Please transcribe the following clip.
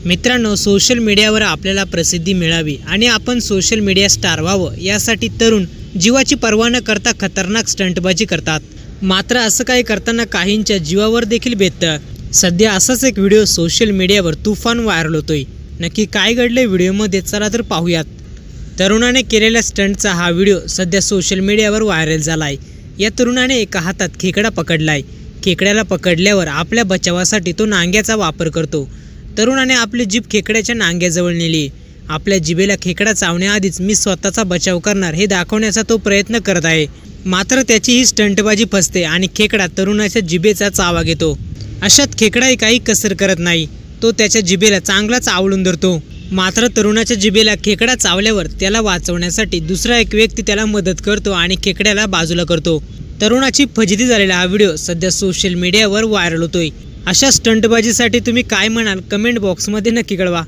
मित्रांनो, सोशल मीडियावर आपल्याला प्रसिद्धी मिळावी आणि आपण सोशल मीडिया स्टार व्हावं यासाठी तरुण जीवाची पर्वा न करता खतरनाक स्टंटबाजी करतात। मात्र असं काही करताना काहींच्या जीवावर देखील बेततं। सध्या असाच एक व्हिडिओ सोशल मीडियावर तुफान व्हायरल होतोय। नक्की काय घडलंय व्हिडिओमध्ये चला तर पाहूयात। तरुणाने केलेल्या स्टंटचा हा व्हिडिओ सध्या सोशल मीडियावर व्हायरल झालाय। या तरुणाने एका हातात खेकडा पकडलाय। खेकड्याला पकडल्यावर आपल्या बचावासाठी तो नांग्याचा वापर करतो। तरुणाने आपली जीभ खेकड्याच्या नांग्याजवळ नेली। आपल्या जिभेला खेकडा चावण्याआधीच मी स्वतःचा बचाव करणार हे दाखवण्याचा तो प्रयत्न करत आहे। मात्र त्याची ही स्टंटबाजी फसते आणि खेकडा तरुणाच्या जिभेचा चावा घेतो। अशात खेकडाही काही कसर करत नाही, तो त्याच्या जिभेला चांगलाच आवळून धरतो। मात्र तरुणाच्या जिभेला खेकडा चावल्यावर त्याला वाचवण्यासाठी दुसरा एक व्यक्ती त्याला मदत करतो आणि खेकड्याला बाजूला करतो। तरुणाची फजिती झालेला हा व्हिडिओ सध्या सोशल मीडियावर व्हायरल होतोय। अशा स्टंटबाजीसाठी तुम्ही काय म्हणाल कमेंट बॉक्समध्ये नक्की कळवा।